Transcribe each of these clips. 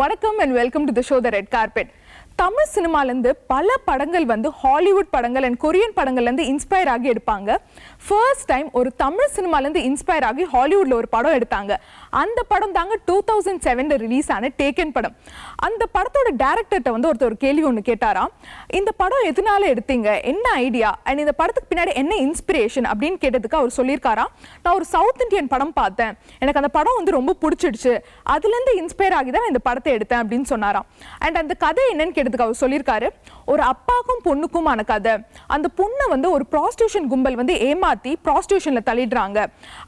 வணக்கம் and welcome to the show The Red Carpet. Tamil சினிமாலேருந்து பல படங்கள் வந்து ஹாலிவுட் படங்கள் அண்ட் கொரியன் படங்கள்லேருந்து இன்ஸ்பயர் ஆகி எடுப்பாங்க. ஃபர்ஸ்ட் டைம் ஒரு தமிழ் சினிமாலேருந்து இன்ஸ்பயர் ஆகி ஹாலிவுட்டில் ஒரு படம் எடுத்தாங்க. அந்த படம் தாங்க 2007 ரிலீஸ் ஆன டேக்கன் படம். அந்த படத்தோட டேரக்டர்கிட்ட வந்து ஒருத்தர் கேள்வி ஒன்று கேட்டாராம். இந்த படம் எதனால எடுத்தீங்க, என்ன ஐடியா அண்ட் இந்த படத்துக்கு பின்னாடி என்ன இன்ஸ்பிரேஷன் அப்படின்னு கேட்டதுக்கு அவர் சொல்லியிருக்காராம், நான் ஒரு சவுத் இந்தியன் படம் பார்த்தேன், எனக்கு அந்த படம் வந்து ரொம்ப பிடிச்சிடுச்சு, அதுலேருந்து இன்ஸ்பயர் ஆகி தான் நான் இந்த படத்தை எடுத்தேன் அப்படின்னு சொன்னாராம். அண்ட் அந்த கதை என்னன்னு கேட்டதுக்கு அவர் சொல்லியிருக்காரு, ஒரு அப்பாக்கும் பொண்ணுக்குமான கதை. அந்த பொண்ணை வந்து ஒரு ப்ராஸ்டியூஷன் கும்பல் வந்து ஏமாத்தி ப்ராஸ்டியூஷன்ல தள்ளிடுறாங்க.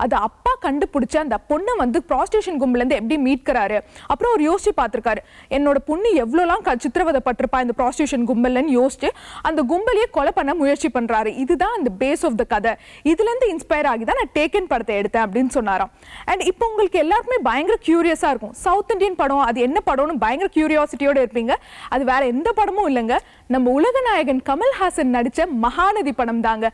அது அப்பா கண்டுபிடிச்ச அந்த பொண்ணை வந்து ப்ராஸ்டியூஷன் கும்பலேருந்து எப்படி மீட்கிறாரு. அப்புறம் அவர் யோசிச்சு பார்த்துருக்காரு, என்னோட பொண்ணு எவ்வளோலாம் சித்திரவதைப்பட்டிருப்பா இந்த ப்ராஸ்டியூஷன் கும்பல்னு யோசிச்சு அந்த கும்பலையே கொலை பண்ண முயற்சி பண்றாரு. இதுதான் அந்த பேஸ் ஆஃப் த கதை. இதுலேருந்து இன்ஸ்பயர் ஆகி தான் நான் டேக்கன் படத்தை எடுத்தேன் அப்படின்னு சொன்னாராம். அண்ட் இப்போ உங்களுக்கு எல்லாருக்குமே பயங்கர கியூரியஸா இருக்கும், சவுத் இந்தியன் படம் அது என்ன படம்னு பயங்கர கியூரியாசிட்டியோட இருப்பீங்க. அது வேற எந்த படமும் இல்லைங்க, நம்ம உலக நாயகன் கமல்ஹாசன் நடிச்ச மகாநதி படம் தாங்க.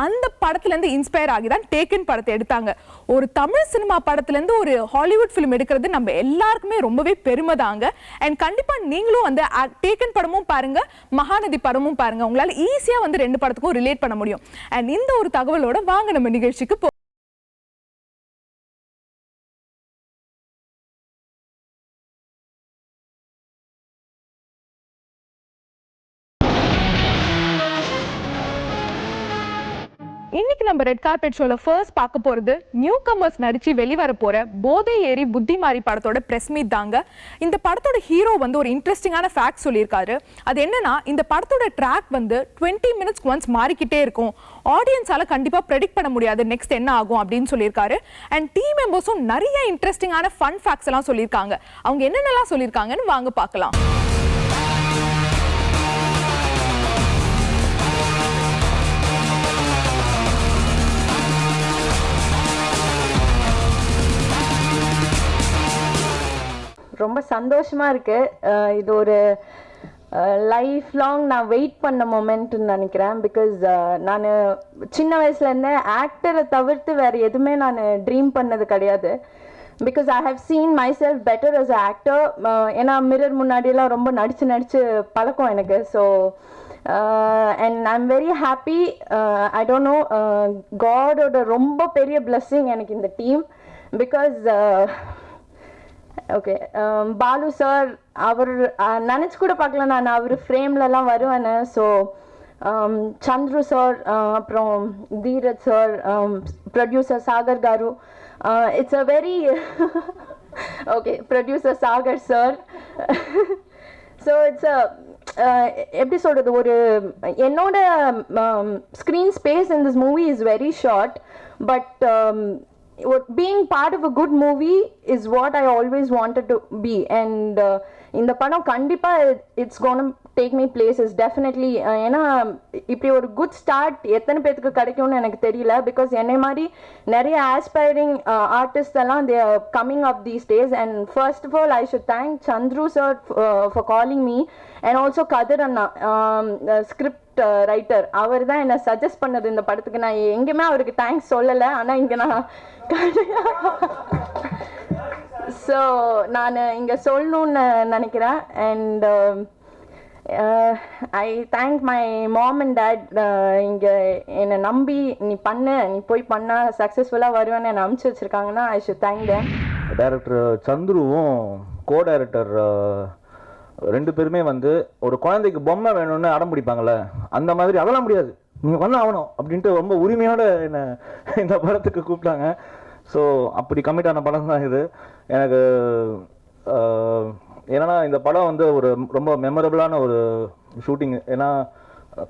அந்த படத்துல இருந்து இன்ஸ்பயர் ஆகி தான் டேக்கன் படத்தை எடுத்தாங்க. ஒரு தமிழ் சினிமா படத்துல இருந்து ஒரு ஹாலிவுட் ஃபிலிம் எடுக்கிறது நம்ம எல்லாருக்குமே ரொம்பவே பெருமை தாங்க. அண்ட் கண்டிப்பா நீங்களும் வந்து டேக்கன் படமும் பாருங்க, மகாநதி படமும் பாருங்க, உங்களால ஈஸியா வந்து ரெண்டு படத்துக்கும் ரிலேட் பண்ண முடியும். அண்ட் இந்த ஒரு தகவலோட வாங்க நம்ம நிகழ்ச்சிக்கு போ. இன்னைக்கு நம்ம ரெட் கார்பெட் ஷோல ஃபர்ஸ்ட் பார்க்க போறது நியூ கமர்ஸ் நடிச்சு வெளிவர போற போதை ஏறி புத்தி மாறி படத்தோட பிரஸ் மீட் தாங்க. இந்த படத்தோட ஹீரோ வந்து ஒரு இன்ட்ரெஸ்டிங்கான ஃபேக்ட் சொல்லியிருக்காரு. அது என்னன்னா, இந்த படத்தோட ட்ராக் வந்து 20 மினிட்ஸ்க்கு ஒன்ஸ் மாறிக்கிட்டே இருக்கும், ஆடியன்ஸால கண்டிப்பா ப்ரெடிக்ட் பண்ண முடியாது நெக்ஸ்ட் என்ன ஆகும் அப்படின்னு சொல்லியிருக்காரு. அண்ட் டீம் மெம்பர்ஸும் நிறைய இன்ட்ரெஸ்டிங்கான ஃபன் ஃபேக்ட்ஸ் எல்லாம் சொல்லியிருக்காங்க. அவங்க என்னென்னலாம் சொல்லியிருக்காங்கன்னு வாங்க பார்க்கலாம். ரொம்ப சந்தோஷமாக இருக்குது. இது ஒரு லைஃப் லாங் நான் வெயிட் பண்ண மொமெண்ட்னு நினைக்கிறேன். பிகாஸ் நான் சின்ன வயசுலேருந்தே ஆக்டரை தவிர்த்து வேறு எதுவுமே நான் ட்ரீம் பண்ணது கிடையாது. Because I have seen myself better as a actor. ஏன்னா மிரர் முன்னாடியெல்லாம் ரொம்ப நடித்து பழக்கம் எனக்கு. So and I am very happy. I don't know, காடோட ரொம்ப பெரிய பிளெஸ்ஸிங் எனக்கு இந்த team. Because okay, Balu sir அவர் நினச்சி கூட பார்க்கல நான் அவர் ஃப்ரேம்லலாம் வருவேன்னு. ஸோ சந்துரு சார், அப்புறம் Dheeraj sir, producer Sagar car, it's a very okay producer Sagar sir. So it's எப்படி சொல்கிறது, ஒரு என்னோட screen space in this movie is very short. But being part of a good movie is what I always wanted to be. And இந்த படம் கண்டிப்பா it's gonna take me places definitely. ஏன்னா இப்படி ஒரு குட் ஸ்டார்ட் எத்தனை பேருக்கு கிடைக்கும்னு எனக்கு தெரியல. பிகாஸ் என்னை மாதிரி நிறைய ஆஸ்பைரிங் ஆர்டிஸ்ட் எல்லாம் they are coming up these days. And first of all I should thank Chandru sir for calling me, and also Kadir அண்ணா, ஸ்கிரிப்ட் ரைட்டர். அவர் தான் என்னை சஜஸ்ட் பண்ணது இந்த படத்துக்கு. நான் எங்கேயுமே அவருக்கு தேங்க்ஸ் சொல்லலை, ஆனால் இங்கே நான் ஸோ நான் இங்கே சொல்லணும்னு நினைக்கிறேன். And I thank my mom and dad. இங்கே என்னை நம்பி நீ போய் பண்ணால் சக்ஸஸ்ஃபுல்லாக வருவேன்னு என்னை அனுப்பிச்சி வச்சுருக்காங்கன்னா I should thank them. Director சந்துருவும் கோ டைரக்டர் ரெண்டு பேருமே வந்து ஒரு குழந்தைக்கு பொம்மை வேணும்னு அடம் பிடிப்பாங்கள்ல, அந்த மாதிரி அதெல்லாம் முடியாது, நீங்கள் வந்து ஆகணும் அப்படின்ட்டு ரொம்ப உரிமையோடு என்னை இந்த படத்துக்கு கூப்பிட்டாங்க. ஸோ அப்படி கமிட்டான படம் தான் இது எனக்கு. ஏன்னா இந்த படம் வந்து ஒரு ரொம்ப மெமரபிளான ஒரு ஷூட்டிங். ஏன்னா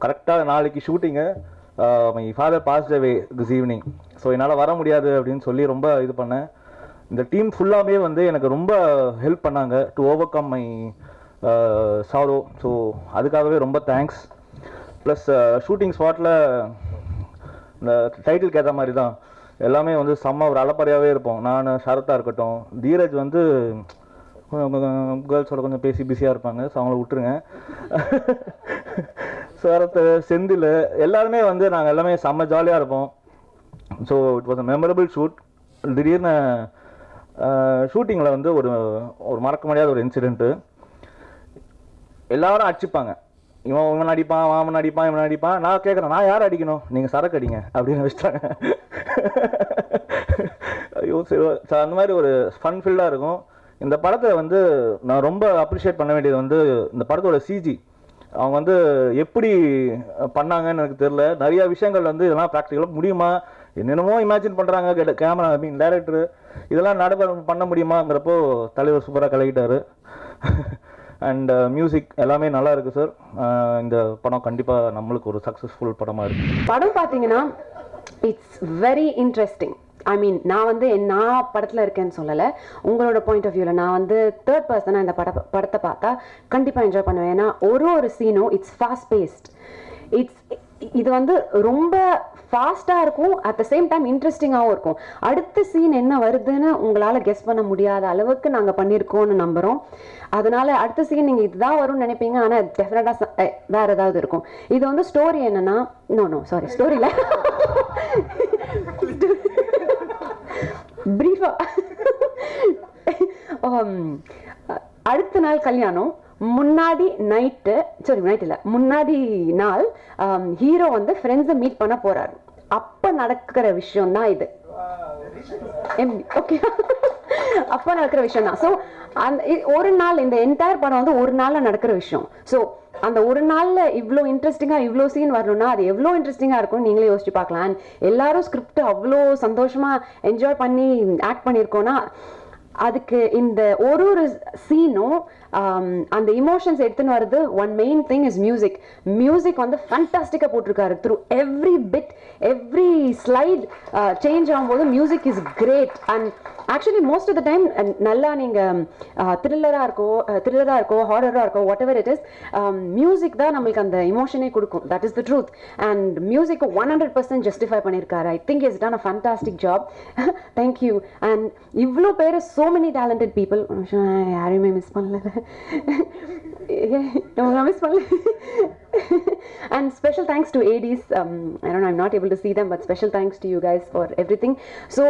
கரெக்டாக நாளைக்கு shooting, my father past away this evening. So என்னால் வர முடியாது அப்படின்னு சொல்லி ரொம்ப இது பண்ணேன். இந்த டீம் ஃபுல்லாகவே வந்து எனக்கு ரொம்ப ஹெல்ப் பண்ணாங்க to over come my sorrow. So அதுக்காகவே ரொம்ப தேங்க்ஸ். ப்ளஸ் ஷூட்டிங் ஸ்பாட்டில் இந்த டைட்டிலுக்கு ஏற்ற மாதிரி தான் எல்லாமே வந்து செம்ம ஒரு அலப்பறையாகவே இருப்போம். நான் சரத்தாக இருக்கட்டும், தீரஜ் வந்து கேர்ள்ஸோட கொஞ்சம் பேசி பிஸியாக இருப்பாங்க, ஸோ அவங்கள விட்டுருங்க. சரத், செந்தில் எல்லாருமே வந்து நாங்கள் எல்லாமே செம்ம ஜாலியாக இருப்போம். So it was a memorable shoot. திடீர்னு ஷூட்டிங்கில் வந்து ஒரு ஒரு மறக்க முடியாத ஒரு இன்சிடென்ட்டு. எல்லாரும் அடிச்சுப்பாங்க, இவன் அடிப்பான், அவன் அடிப்பான், இவன் அடிப்பான். நான் கேட்குறேன், நான் யார் அடிக்கணும், நீங்கள் சரக்கு அடிங்க அப்படின்னு வச்சுட்டாங்க. ஐயோ சரி, அந்த மாதிரி ஒரு ஃபன் ஃபில்டாக இருக்கும். இந்த படத்தை வந்து நான் ரொம்ப அப்ரிஷியேட் பண்ண வேண்டியது வந்து இந்த படத்தோட சிஜி. அவங்க வந்து எப்படி பண்ணாங்கன்னு எனக்கு தெரியல. நிறைய விஷயங்கள் வந்து இதெல்லாம் ப்ராக்டிக்கலாக முடியுமா, என்னென்னமோ இமேஜின் பண்ணுறாங்க கேமரா டைரக்டர், இதெல்லாம் பண்ண முடியுமாங்கிறப்போ தலைவர் சூப்பராக கலக்கிட்டாரு. அண்ட் மியூசிக் எல்லாமே நல்லா இருக்குது சார். இந்த படம் கண்டிப்பாக நம்மளுக்கு ஒரு சக்ஸஸ்ஃபுல் படமாக இருக்குது. படம் பார்த்தீங்கன்னா இட்ஸ் வெரி இன்ட்ரெஸ்டிங். ஐ மீன் நான் படத்தில் இருக்கேன்னு சொல்லலை, உங்களோட பாயிண்ட் ஆஃப் வியூவில் நான் வந்து தேர்ட் பர்சனாக இந்த படத்தை பார்த்தா கண்டிப்பாக என்ஜாய் பண்ணுவேன். ஏன்னா ஒரு சீனும் இட்ஸ் ஃபாஸ்ட் பேஸ்ட். இது வந்து ரொம்ப ஃபாஸ்ட்டாக இருக்கும், அட் த சேம் டைம் இன்ட்ரெஸ்டிங்காகவும் இருக்கும். அடுத்த சீன் என்ன வருதுன்னு உங்களால் கெஸ் பண்ண முடியாத அளவுக்கு நாங்கள் பண்ணியிருக்கோம்னு நம்புகிறோம். அதனால அடுத்த சீன் நீங்கள் இதுதான் வரும்னு நினைப்பீங்க, ஆனால் டெஃபினட்டாக வேறு ஏதாவது இருக்கும். இது வந்து ஸ்டோரி என்னன்னா, நோ சாரி ஸ்டோரியில் பிரீஃபா அடுத்த நாள் கல்யாணம், முன்னாடி நாள் ஹீரோ வந்து ஃப்ரெண்ட்ஸை மீட் பண்ண போறாரு. அப்ப நடக்கிற விஷயம் தான் இது. ஓகே, அப்ப நடக்கிற விஷயம் தான். ஸோ அந்த ஒரு நாள், இந்த என்டையர் படம் வந்து ஒரு நாள்ல நடக்கிற விஷயம். ஸோ அந்த ஒரு நாள்ல இவ்வளோ இன்ட்ரெஸ்டிங்கா இவ்வளோ சீன் வரணும்னா அது எவ்வளோ இன்ட்ரெஸ்டிங்கா இருக்கும் நீங்களே யோசிச்சு பார்க்கலாம். எல்லாரும் ஸ்கிரிப்ட் அவ்வளோ சந்தோஷமா என்ஜாய் பண்ணி ஆக்ட் பண்ணியிருக்கோம்னா அதுக்கு இந்த ஒரு சீனும் அந்த இமோஷன்ஸ் எடுத்துன்னு வருது. One main thing is music. Music வந்து ஃபேண்டாஸ்டிக்காக போட்டிருக்காரு. Through every bit, every slight change ஆகும்போது music is great. And actually most of the time நல்லா நீங்கள் த்ரில்லராக இருக்கோ ஹாரராக இருக்கோ whatever it is, music தான் நம்மளுக்கு அந்த இமோஷனே கொடுக்கும். That is the truth. And music 100% justify பண்ணியிருக்காரு. I think is done a fantastic job. Thank you. And இவ்வளோ பேர் so many talented people, யாரையுமே மிஸ் பண்ணல. And special thanks to ADs. I don't know, I'm not able to see them, but special thanks to you guys for everything. So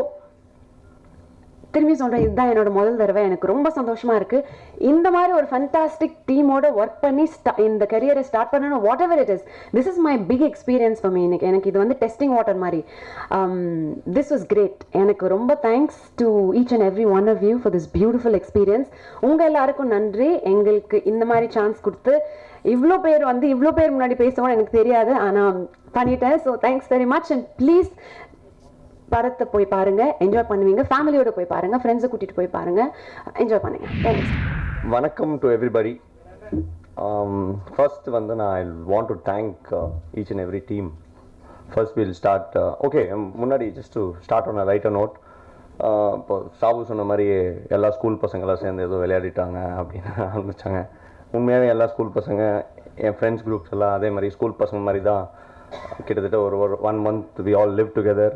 திரும்பி சொல்கிறேன், இதுதான் என்னோட முதல் தடவை. எனக்கு ரொம்ப சந்தோஷமாக இருக்குது. இந்த மாதிரி ஒரு ஃபண்டாஸ்டிக் டீமோட ஒர்க் பண்ணி இந்த கரியரை ஸ்டார்ட் பண்ணணும். Whatever it is, this is my big experience for me. எனக்கு இது வந்து டெஸ்டிங் வாட்டர் மாதிரி. This was great. எனக்கு ரொம்ப thanks to each and every one of you for this beautiful experience. உங்கள் எல்லாருக்கும் நன்றி, எங்களுக்கு இந்த மாதிரி சான்ஸ் கொடுத்து. இவ்வளோ பேர் முன்னாடி பேசுவோம் எனக்கு தெரியாது, ஆனால் பண்ணிட்டேன். So thanks very much. And please படத்தை போய் பாருங்க, என்ஜாய் பண்ணுவீங்க. ஃபேமிலியோட போய் பாருங்க, ஃப்ரெண்ட்ஸை கூட்டிட்டு போய் பாருங்க, என்ஜாய் பண்ணுங்க. தேங்க்ஸ். வணக்கம் டு எவ்ரிபடி. ஃபர்ஸ்ட் வந்து நான் I want to thank each and every team. First will start. Okay, முன்னாடி just to start on a writer note. இப்போ சாபு சொன்ன மாதிரி எல்லா ஸ்கூல் பசங்களாம் சேர்ந்து ஏதோ விளையாடிட்டாங்க அப்படின்னு ஆரம்பித்தாங்க. உண்மையாகவே எல்லா ஸ்கூல் பசங்க, என் ஃப்ரெண்ட்ஸ் குரூப்ஸ் எல்லாம் அதே மாதிரி ஸ்கூல் பசங்க மாதிரி தான். கிட்டத்தட்ட ஒரு 1 month we all live together.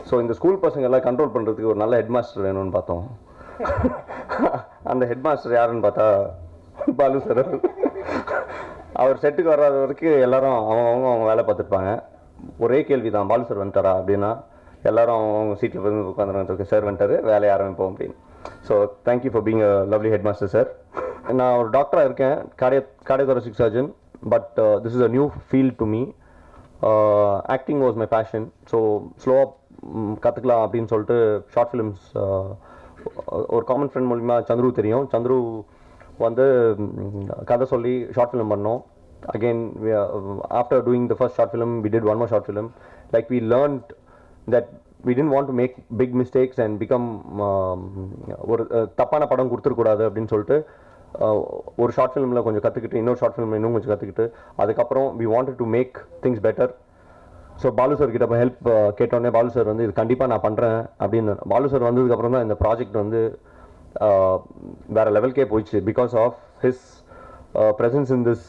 So இந்த ஸ்கூல் பசங்க எல்லாம் கண்ட்ரோல் பண்ணுறதுக்கு ஒரு நல்ல ஹெட் மாஸ்டர் வேணும்னு பார்த்தோம். அந்த ஹெட் மாஸ்டர் யாருன்னு பார்த்தா பாலு சார். அவர் செட்டுக்கு வராத வரைக்கும் எல்லாரும் அவங்க வேலை பார்த்துருப்பாங்க. ஒரே கேள்வி தான், பாலு சார் வந்துட்டாரா அப்படின்னா எல்லாரும் அவங்க சீட்டில் போய் உட்காந்துருக்கு, சார் வந்துட்டாரு, வேலையை ஆரம்பிப்போம் அப்படின்னு. So thank you for being a lovely head master sir. நான் ஒரு டாக்டராக இருக்கேன், cardiothoracic surgeon, but this is a new field to me. Acting was my passion. So ஸ்லோவாக கற்றுக்கலாம் அப்படின்னு சொல்லிட்டு ஷார்ட் ஃபிலிம்ஸ் ஒரு காமன் ஃப்ரெண்ட் மூலிமா சந்துரு தெரியும். சந்துரு வந்து கதை சொல்லி ஷார்ட் ஃபிலிம் பண்ணோம். Again after doing the first short film we did one more short film. Like we learned that we didn't want to make big mistakes and become ஒரு தப்பான படம் கொடுத்துருக்கூடாது அப்படின்னு சொல்லிட்டு ஒரு ஷார்ட் ஃபிலிமில் கொஞ்சம் கற்றுக்கிட்டு இன்னொரு ஷார்ட் ஃபிலிம் இன்னும் கொஞ்சம் கற்றுக்கிட்டு அதுக்கப்புறம் we wanted to make things better. So Balu sir கிட்ட ஹெல்ப் கேட்டோடனே பாலு சார் வந்து இது கண்டிப்பாக நான் பண்ணுறேன் அப்படின்னு. பாலு சார் வந்ததுக்கப்புறம் தான் இந்த ப்ராஜெக்ட் வந்து வேறு லெவல்கே போயிடுச்சு. Because of his presence in this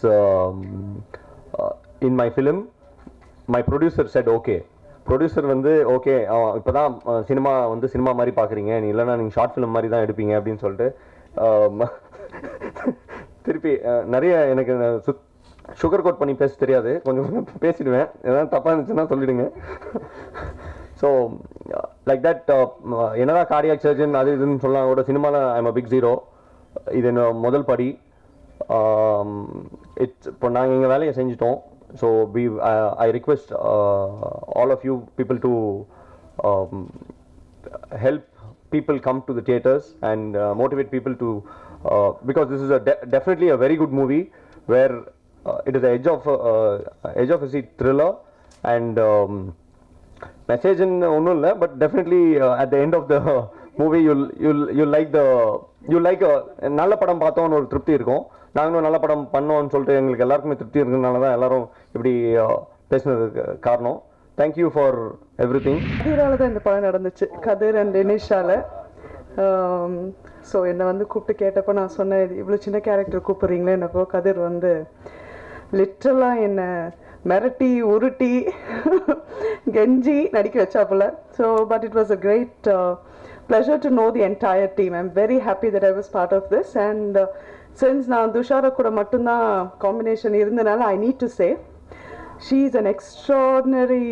in my film. My producer said okay. Producer வந்து ஓகே, இப்போ தான் சினிமா மாதிரி பார்க்குறீங்க, நீ இல்லைனா நீங்கள் ஷார்ட் ஃபிலிம் மாதிரி தான் எடுப்பீங்க அப்படின்னு சொல்லிட்டு திருப்பி நிறைய எனக்கு சுகர் கோட் பண்ணி பேச தெரியாது, கொஞ்சம் பேசிடுவேன், ஏதாவது தப்பாக இருந்துச்சுன்னா சொல்லிடுங்க. ஸோ லைக் தட் என்னதான் கார்டியாக் சர்ஜன் அது இதுன்னு சொல்லலாம் கூட சினிமாவில் ஐம் அ பிக் ஜீரோ. இது என்ன முதல் படி. இட்ஸ் இப்போ நாங்கள் எங்கள் வேலையை செஞ்சிட்டோம். So I request all of you people to help people come to the theaters and motivate people to because this is definitely a very good movie where it is the edge of a seat thriller and message in onnu illa but definitely at the end of the movie you'll like நல்ல படம் பார்த்தோம்னு ஒரு திருப்தி இருக்கும். நாங்களும் நல்ல படம் பண்ணோம்னு சொல்லிட்டு எங்களுக்கு எல்லாருக்குமே திருப்தி இருக்குனால தான் எல்லாரும் இப்படி பேசுனதுக்கு காரணம். Thank you for everything. கதிரால தான் இந்த படம் நடந்துச்சு, கதிர் அண்ட் டெனிஷால. ஸோ என்னை வந்து கூப்பிட்டு கேட்டப்போ நான் சொன்னேன், இவ்வளோ சின்ன கேரக்டர் கூப்பிட்றீங்களே. என்னப்போ கதிர் வந்து லிட்ரலாக என்னை மிரட்டி உருட்டி கெஞ்சி நடிக்க வச்சாப்புல. So but it was a great pleasure to know the entire team. I'm very happy that I was part of this and since நான் துஷாரா கூட மட்டும்தான் காம்பினேஷன் இருந்தனால I need to say she is an extraordinary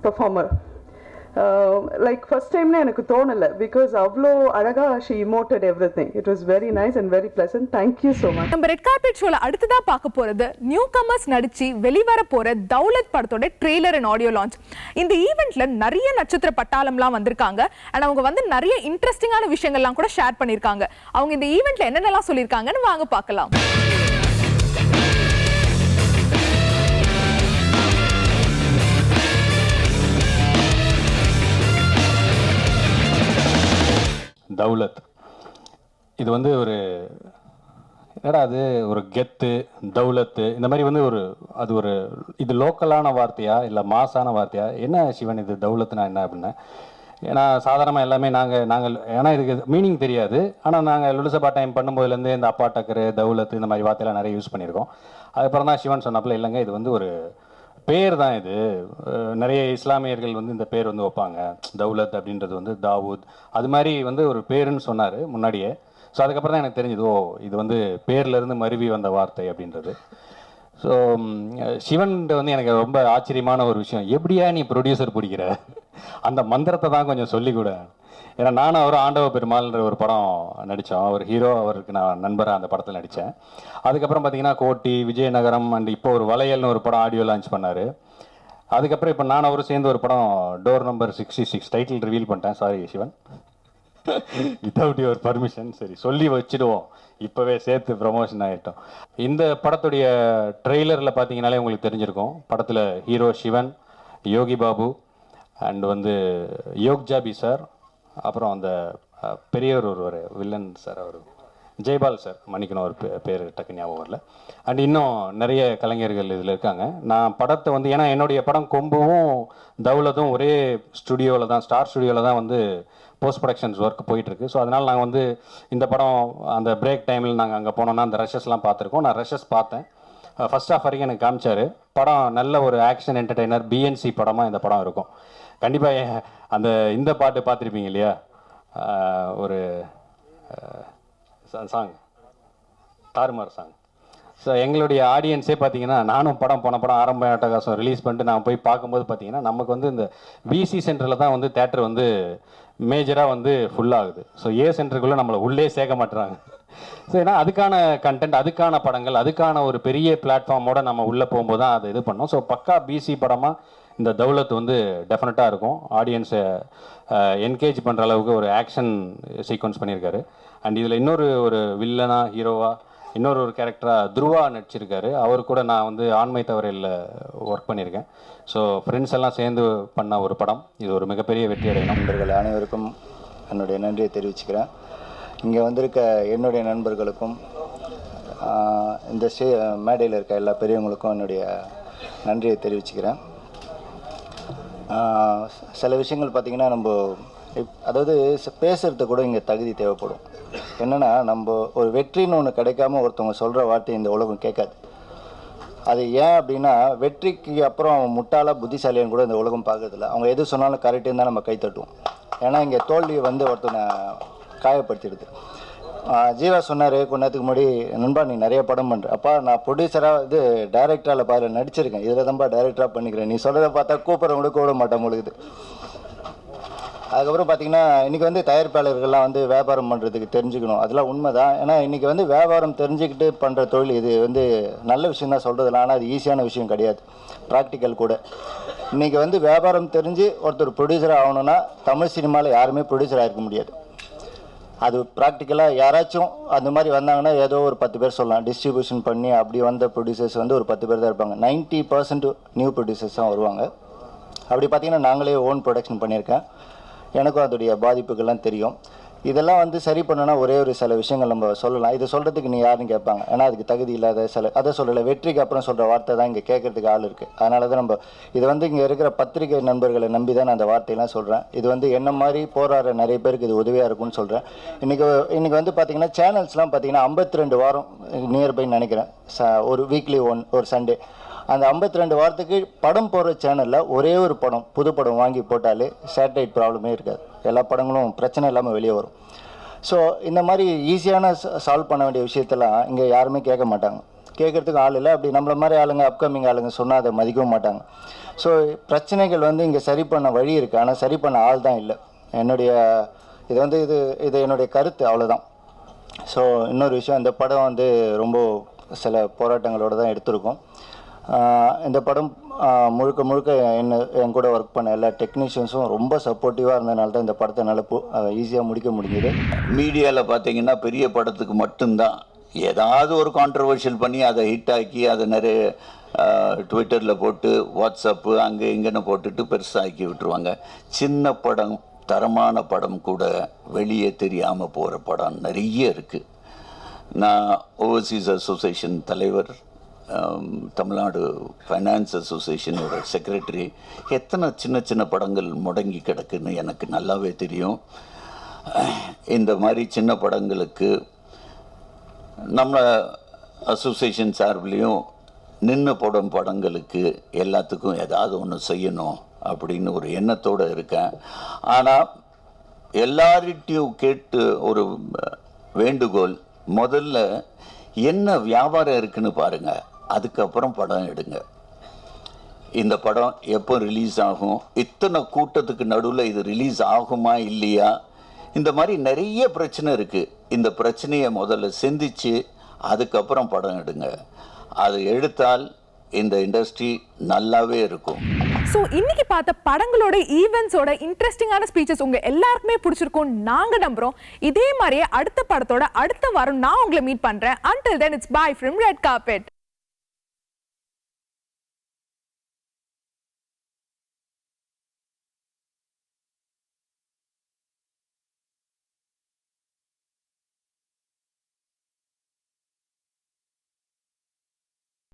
performer. Like first time na enakku thonala because avlo alaga she emoted everything. It was very nice and very pleasant. Thank you so much. நம்ம red carpet ஷோல அடுத்ததா பார்க்க போறது new commerce நடிச்சு வெளிவர போற தௌலத் படத்தோட trailer and audio launch. இந்த ஈவென்ட்ல நிறைய நட்சத்திர பட்டாளம்லாம் வந்திருக்காங்க அண்ட் அவங்க வந்து நிறைய இன்ட்ரெஸ்டிங்கான விஷயங்கள்லாம் கூட ஷேர் பண்ணிருக்காங்க. அவங்க இந்த ஈவென்ட்ல என்னென்னலாம் சொல்லிருக்காங்கன்னு வாங்க பார்க்கலாம். தௌலத் இது வந்து ஒரு என்னடா அது ஒரு கெத்து தௌலத்து இந்த மாதிரி வந்து அது இது லோக்கலான வார்த்தையா இல்லை மாசான வார்த்தையா என்ன சிவன் இது தௌலத்துனா என்ன அப்படின்னா? ஏன்னா சாதாரணமாக எல்லாமே நாங்கள் ஏன்னா இதுக்கு மீனிங் தெரியாது. ஆனால் நாங்கள் லுலுசபா டைம் பண்ணும்போதுலேருந்து இந்த அப்பா டக்கரு தௌலத்து இந்த மாதிரி வார்த்தையெல்லாம் நிறைய யூஸ் பண்ணியிருக்கோம். அதுக்கப்புறம் தான் சிவன் சொன்னாப்புல இல்லைங்க இது வந்து ஒரு பேர் தான். இது நிறைய இஸ்லாமியர்கள் வந்து இந்த பேர் வந்து வைப்பாங்க. தௌலத் அப்படின்றது வந்து தாவூத் அது மாதிரி வந்து ஒரு பேருன்னு சொன்னார் முன்னாடியே. ஸோ அதுக்கப்புறம் தான் எனக்கு தெரிஞ்சது இது வந்து பேர்லேருந்து மருவி வந்த வார்த்தை அப்படின்றது. ஸோ சிவன்கிட்ட வந்து எனக்கு ரொம்ப ஆச்சரியமான ஒரு விஷயம், எப்படியா நீ ப்ரொடியூசர் பிடிக்கிற அந்த மந்திரத்தை தான் கொஞ்சம் சொல்லிக்கூட. ஏன்னா நானும் அவரும் ஆண்டவ பெருமாள்ன்ற ஒரு படம் நடித்தோம். அவர் ஹீரோ, அவருக்கு நான் நண்பராக அந்த படத்தில் நடித்தேன். அதுக்கப்புறம் பார்த்தீங்கன்னா கோட்டி, விஜயநகரம் அண்ட் இப்போ ஒரு வளையல்னு ஒரு படம் ஆடியோ லான்ச் பண்ணார். அதுக்கப்புறம் இப்போ நான் அவரும் சேர்ந்து ஒரு படம் டோர் நம்பர் 66 டைட்டில் ரிவீல் பண்ணிட்டேன். Sorry Sivan, without your permission. சரி சொல்லி வச்சுடுவோம், இப்போவே சேர்த்து ப்ரமோஷன் ஆகிட்டோம். இந்த படத்துடைய ட்ரெய்லரில் பார்த்தீங்கன்னாலே உங்களுக்கு தெரிஞ்சிருக்கும். படத்தில் ஹீரோ சிவன், யோகி பாபு அண்ட் வந்து யோக்ஜாபி சார், அப்புறம் அந்த பெரியவர் ஒருவர் வில்லன் சார், அவர் ஜெய்பால் சார், மன்னிக்கணும் ஒரு பேர் டக்கு ஞாபகம் வரல. அண்ட் இன்னும் நிறைய கலைஞர்கள் இதில் இருக்காங்க. நான் படத்தை வந்து ஏன்னா என்னுடைய படம் கொம்புவும் தௌலத்தும் ஒரே ஸ்டுடியோவில் தான், ஸ்டார் ஸ்டுடியோவில் தான் வந்து போஸ்ட் ப்ரொடக்ஷன்ஸ் ஒர்க் போயிட்டுருக்கு. ஸோ அதனால் நாங்கள் வந்து இந்த படம் அந்த பிரேக் டைமில் நாங்கள் அங்கே போனோன்னா அந்த ரஷஸ்லாம் பார்த்துருக்கோம். நான் ரஷஸ் பார்த்தேன். ஃபர்ஸ்ட் ஆஃப் வரைக்கும் எனக்கு காமிச்சார். படம் நல்ல ஒரு ஆக்ஷன் என்டர்டெய்னர் பிஎன்சி படமாக இந்த படம் இருக்கும். கண்டிப்பாக அந்த இந்த பாட்டு பார்த்துருப்பீங்க இல்லையா, ஒரு சாங் தாறுமாறு சாங். ஸோ எங்களுடைய ஆடியன்ஸே பார்த்தீங்கன்னா நானும் போன படம் ஆரம்ப அட்டகாசம் ரிலீஸ் பண்ணிட்டு நான் போய் பார்க்கும்போது பார்த்தீங்கன்னா நமக்கு வந்து இந்த விசி சென்டரில் தான் வந்து தேட்டர் வந்து மேஜராக வந்து ஃபுல்லாகுது. ஸோ ஏ சென்டருக்குள்ளே நம்மளை உள்ளே சேர்க்க மாட்டுறாங்க. ஸோ ஏன்னா அதுக்கான கண்டென்ட், அதுக்கான படங்கள், அதுக்கான ஒரு பெரிய பிளாட்ஃபார்மோட நம்ம உள்ளே போகும்போது தான் அதை இது பண்ணோம். ஸோ பக்கா பிசி படமாக இந்த தௌலத் வந்து டெஃபினட்டாக இருக்கும். ஆடியன்ஸை என்கேஜ் பண்ணுற அளவுக்கு ஒரு ஆக்ஷன் சீக்வன்ஸ் பண்ணியிருக்காரு. அண்ட் இதில் இன்னொரு ஒரு வில்லனா ஹீரோவா இன்னொரு கேரக்டராக துருவா நடிச்சிருக்காரு. அவர் கூட நான் வந்து ஆண்மை தவறையில் ஒர்க் பண்ணியிருக்கேன். ஸோ ஃப்ரெண்ட்ஸ் எல்லாம் சேர்ந்து பண்ண ஒரு படம். இது ஒரு மிகப்பெரிய வெற்றி அடையணும். நண்பர்கள் அனைவருக்கும் என்னுடைய நன்றியை தெரிவிச்சுக்கிறேன். இங்கே வந்திருக்க என்னுடைய நண்பர்களுக்கும் இந்த மேடையில் இருக்க எல்லா பெரியவங்களுக்கும் என்னுடைய நன்றியை தெரிவிச்சுக்கிறேன். சில விஷயங்கள் பார்த்திங்கன்னா நம்ம அதாவது பேசுகிறதுக்கு கூட இங்கே தகுதி தேவைப்படும். என்னென்னா நம்ம ஒரு வெற்றின்னு ஒன்று கிடைக்காம ஒருத்தவங்க சொல்கிற வார்த்தை இந்த உலகம் கேட்காது. அது ஏன் அப்படின்னா வெற்றிக்கு அப்புறம் அவன் முட்டாளாக புத்திசாலியான்னு கூட இந்த உலகம் பார்க்கறதில்ல. அவங்க எது சொன்னாலும் கரெக்டுன்னு தான் நம்ம கை தட்டுவோம். ஏன்னா இங்கே தோல்வி வந்து ஒருத்தனை காயப்படுத்திடுது. ஜீவா சொன்னார் கொஞ்ச நேரத்துக்கு முன்னாடி, நண்பா நீ நிறைய படம் பண்ணுற. அப்பா நான் ப்ரொடியூசராக இது டைரக்டரால் பாரு நடிச்சிருக்கேன், இதில் தான்ப்பா டைரக்டராக பண்ணிக்கிறேன். நீ சொல்கிறத பார்த்தா கூப்பிட்றவங்க கூட மாட்டேன் முழுகுது. அதுக்கப்புறம் பார்த்தீங்கன்னா இன்றைக்கி வந்து தயாரிப்பாளர்கள்லாம் வந்து வியாபாரம் பண்ணுறதுக்கு தெரிஞ்சுக்கணும், அதெல்லாம் உண்மை தான். ஏன்னா இன்றைக்கி வந்து வியாபாரம் தெரிஞ்சுக்கிட்டு பண்ணுற தொழில் இது வந்து நல்ல விஷயம் தான் சொல்கிறதுல, ஆனால் அது ஈஸியான விஷயம் கிடையாது, ப்ராக்டிக்கல் கூட. இன்றைக்கி வந்து வியாபாரம் தெரிஞ்சு ஒருத்தர் ப்ரொடியூசர் ஆகணும்னா தமிழ் சினிமாவில் யாருமே ப்ரொடியூசர் ஆகிருக்க முடியாது. அது ப்ராக்டிக்கலாக யாராச்சும் அந்த மாதிரி வந்தாங்கன்னா ஏதோ ஒரு 10 பேர் சொல்லலாம். டிஸ்ட்ரிபியூஷன் பண்ணி அப்படி வந்த ப்ரொடியூசர்ஸ் வந்து ஒரு 10 பேர் தான் இருப்பாங்க. 90% நியூ ப்ரொடியூசர்ஸ் தான் வருவாங்க. அப்படி பார்த்தீங்கன்னா நாங்களே ஓன் ப்ரொடக்ஷன் பண்ணியிருக்கேன், எனக்கும் அதோடைய பாதிப்புகள்லாம் தெரியும். இதெல்லாம் வந்து சரி பண்ணனா ஒரே ஒரு சில விஷயங்கள் நம்ம சொல்லலாம். இதை சொல்கிறதுக்கு நீ யாருன்னு கேட்பாங்க, ஏன்னா அதுக்கு தகுதி இல்லாத சில அதை சொல்லலை. வெற்றிக்கு அப்புறம் சொல்கிற வார்த்தை தான் இங்கே கேட்குறதுக்கு ஆள் இருக்குது. அதனால தான் நம்ம இது வந்து இங்கே இருக்கிற பத்திரிகை நண்பர்களை நம்பி தான் நான் அந்த வார்த்தையெல்லாம் சொல்கிறேன். இது வந்து என்ன மாதிரி போராடுற நிறைய பேருக்கு இது உதவியாக இருக்கும்னு சொல்கிறேன். இன்றைக்கி வந்து பார்த்திங்கன்னா சேனல்ஸ்லாம் பார்த்திங்கன்னா 52 வாரம் நியர்பைன்னு நினைக்கிறேன், ஒரு வீக்லி ஒரு சண்டே. அந்த 52 வாரத்துக்கு படம் போடுற சேனலில் ஒரே ஒரு படம் புது படம் வாங்கி போட்டாலே சேட்டலைட் ப்ராப்ளமே இருக்காது, எல்லா படங்களும் பிரச்சனை இல்லாமல் வெளியே வரும். ஸோ இந்த மாதிரி ஈஸியான சால்வ் பண்ண வேண்டிய விஷயத்தெல்லாம் இங்கே யாருமே கேட்க மாட்டாங்க, கேட்குறதுக்கு ஆள் இல்லை. அப்படி நம்மள மாதிரி ஆளுங்க அப்கமிங் ஆளுங்க சொன்னால் அதை மதிக்கவும் மாட்டாங்க. ஸோ பிரச்சனைகள் வந்து இங்கே சரி பண்ண வழி இருக்குது, ஆனால் சரி பண்ண ஆள் தான் இல்லை. இது என்னுடைய கருத்து, அவ்வளோதான். ஸோ இன்னொரு விஷயம், இந்த படம் வந்து ரொம்ப சில போராட்டங்களோடு தான் எடுத்திருக்கோம். இந்த படம் முழுக்க என் கூட ஒர்க் பண்ண எல்லா டெக்னீஷியன்ஸும் ரொம்ப சப்போர்ட்டிவாக இருந்ததுனால தான் இந்த படத்தை என்னால் ஈஸியாக முடிக்க முடிஞ்சது. மீடியாவில் பார்த்தீங்கன்னா பெரிய படத்துக்கு மட்டும்தான் ஏதாவது ஒரு கான்ட்ரவர்ஷியல் பண்ணி அதை ஹிட் ஆக்கி அதை நிறைய ட்விட்டரில் போட்டு வாட்ஸ்அப்பு அங்கே இங்கேன்னு போட்டுட்டு பெருசாக்கி விட்டுருவாங்க. சின்ன படம், தரமான படம் கூட வெளியே தெரியாமல் போகிற படம் நிறைய இருக்குது. நான் ஓவர்சீஸ் அசோசியேஷன் தலைவர், தமிழ்நாடு ஃபைனான்ஸ் அசோசியேஷனோட செக்ரட்டரி. எத்தனை சின்ன படங்கள் முடங்கி கிடக்குன்னு எனக்கு நல்லாவே தெரியும். இந்த மாதிரி சின்ன படங்களுக்கு நம்ம அசோசியேஷன் சார்பிலையும் நின்று போடும் படங்களுக்கு எல்லாத்துக்கும் ஏதாவது ஒன்று செய்யணும் அப்படின்னு ஒரு எண்ணத்தோடு இருக்கேன். ஆனால் எல்லார்கிட்டையும் கேட்டு ஒரு வேண்டுகோள், முதல்ல என்ன வியாபாரம் இருக்குன்னு பாருங்கள், அதுக்கப்புறம் படம் எடுங்க. இந்த படம் எப்போ ரிலீஸ் ஆகும், இத்தனை கூட்டத்துக்கு நடுவில் இது ரிலீஸ் ஆகுமா இல்லையா, இந்த மாதிரி நிறைய பிரச்சனை இருக்குது. இந்த பிரச்சனையை முதல்ல சிந்திச்சு அதுக்கப்புறம் படம் எடுங்க. அது எடுத்தால் இந்த இண்டஸ்ட்ரி நல்லாவே இருக்கும். ஸோ இன்னைக்கு பார்த்த படங்களோட ஈவெண்ட்ஸோட இன்ட்ரெஸ்டிங்கான ஸ்பீச்சஸ் உங்க எல்லாருக்குமே பிடிச்சிருக்கும் நாங்க நம்புறோம். இதே மாதிரியே அடுத்த படத்தோட அடுத்த வாரம் நான் உங்களை மீட் பண்றேன். Until then, it's bye from Red Carpet.